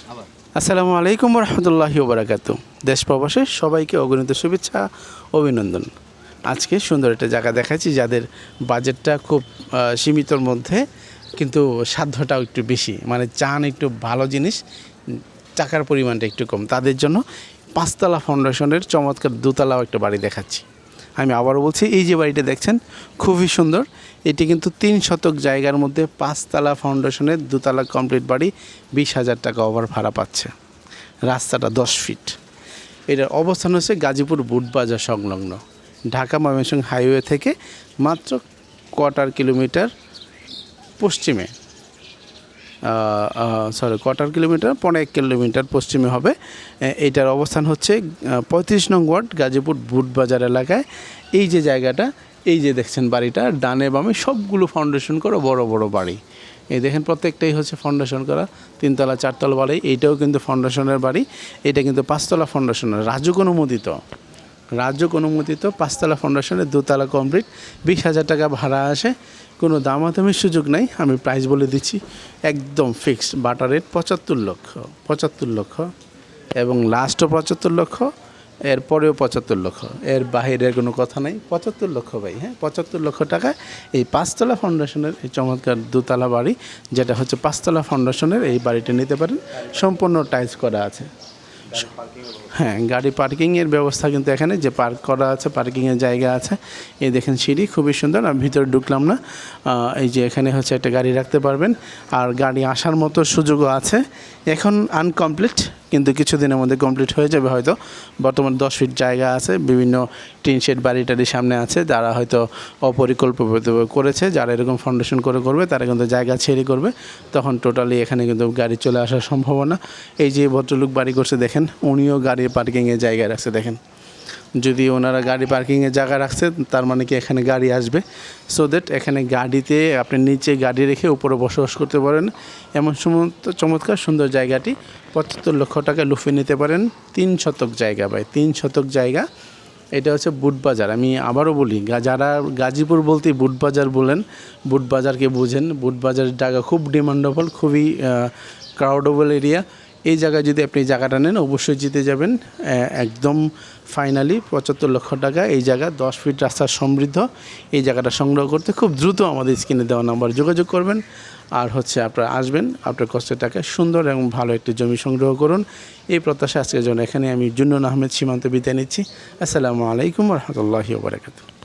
আসসালামু আলাইকুম রহমতুল্লাহি ওবরাকাতু। দেশ প্রবাসে সবাইকে অগণিত শুভেচ্ছা, অভিনন্দন। আজকে সুন্দর একটা জায়গা দেখাচ্ছি যাদের বাজেটটা খুব সীমিতর মধ্যে, কিন্তু সাধ্যটাও একটু বেশি, মানে চান একটু ভালো জিনিস, টাকার পরিমাণটা একটু কম, তাদের জন্য পাঁচতলা ফাউন্ডেশনের চমৎকার দোতলাও একটা বাড়ি দেখাচ্ছি। আমি আবারও বলছি, এই যে বাড়িটা দেখছেন খুবই সুন্দর। এটি কিন্তু 3 শতক জায়গার মধ্যে 5তলা ফাউন্ডেশনের দোতলা কমপ্লিট বাড়ি, 20,000 টাকা ওভার ভাড়া পাচ্ছে। রাস্তাটা 10 ফিট। এটার অবস্থান হচ্ছে গাজীপুর বুটবাজার সংলগ্ন, ঢাকা ময়মনসিংহ হাইওয়ে থেকে মাত্র কোয়ার্টার কিলোমিটার পশ্চিমে, কোয়ার্টার কিলোমিটার 1.5 কিলোমিটার পশ্চিমে হবে। এইটার অবস্থান হচ্ছে 35 নং ওয়ার্ড গাজীপুর বুটবাজার এলাকায়। এই যে জায়গাটা, এই যে দেখছেন বাড়িটা, ডানে বামে সবগুলো ফাউন্ডেশন করা বড় বড় বাড়ি। এই দেখেন প্রত্যেকটাই হচ্ছে ফাউন্ডেশন করা, 3তলা 4তলা বাড়ি। এইটাও কিন্তু ফাউন্ডেশনের বাড়ি। এটা কিন্তু 5তলা ফাউন্ডেশনের রাজুক অনুমোদিত 5তলা ফাউন্ডেশনের দোতলা কমপ্লিট। 20,000 টাকা ভাড়া আসে, কোনো দামাদামির সুযোগ নাই। আমি প্রাইস বলে দিচ্ছি, একদম ফিক্সড। বাটা রেট 75 লক্ষ এবং লাস্টও 75 লক্ষ, এরপরেও 75 লক্ষ, এর বাহিরের কোনো কথা নেই। 75 লক্ষ ভাই, হ্যাঁ 75 লক্ষ টাকায় এই 5তলা ফাউন্ডেশনের এই চমৎকার দোতলা বাড়ি, যেটা হচ্ছে 5তলা ফাউন্ডেশনের এই বাড়িটা নিতে পারেন। সম্পূর্ণ টাইলস করা আছে। হ্যাঁ, গাড়ি পার্কিংয়ের ব্যবস্থা কিন্তু এখানে যে পার্ক করা আছে, পার্কিংয়ের জায়গা আছে। এই দেখেন সিঁড়ি খুবই সুন্দর। আমি ভিতরে ঢুকলাম না, এই যে এখানে হচ্ছে একটা গাড়ি রাখতে পারবেন, আর গাড়ি আসার মতো সুযোগও আছে। এখন আনকমপ্লিট, কিন্তু কিছুদিনের মধ্যে কমপ্লিট হয়ে যাবে হয়তো। বর্তমানে 10 ফিট জায়গা আছে, বিভিন্ন টিন শেড বাড়িটারির সামনে আছে। যারা হয়তো অপরিকল্পিতভাবে করেছে, যারা এরকম ফাউন্ডেশন করবে তারা কিন্তু জায়গা ছেড়ে করবে, তখন টোটালি এখানে কিন্তু গাড়ি চলে আসার সম্ভাবনা। এই যে ভদ্রলোক বাড়ি করছে দেখেন, উনিও গাড়ি পার্কিংয়ের জায়গায় রাখছে দেখেন। যদি ওনারা গাড়ি পার্কিংয়ের জায়গা রাখছে, তার মানে কি এখানে গাড়ি আসবে, সো দ্যাট এখানে গাড়িতে আপনি নিচে গাড়ি রেখে উপরে বসবাস করতে পারেন। এমন চমৎকার সুন্দর জায়গাটি 75 লক্ষ টাকা লুফে নিতে পারেন। 3 শতক জায়গা ভাই, 3 শতক জায়গা। এটা হচ্ছে বুটবাজার। আমি আবারও বলি, যারা গাজীপুর বলতেই বুটবাজার বলেন, বুটবাজারকে বুঝেন। বুটবাজারের জায়গা খুব ডিমান্ডেবল, খুবই ক্রাউডেবল এরিয়া। এই জায়গায় যদি আপনি জায়গাটা নেন, অবশ্যই জিতে যাবেন। একদম ফাইনালি 75 লক্ষ টাকা এই জায়গা, 10 ফিট রাস্তার সমৃদ্ধ। এই জায়গাটা সংগ্রহ করতে খুব দ্রুত আমাদের স্ক্রিনে দেওয়া নাম্বার যোগাযোগ করবেন। আর হচ্ছে আপনারা আসবেন, আপনার কষ্টের টাকায় সুন্দর এবং ভালো একটি জমি সংগ্রহ করুন। এই প্রত্যাশা আজকের জন্য এখানে আমি জুন্নুন আহমেদ সীমান্ত বিদায় নিচ্ছি। আসসালামু আলাইকুম রহমতুল্লাহি ওয়া বারাকাতুহু।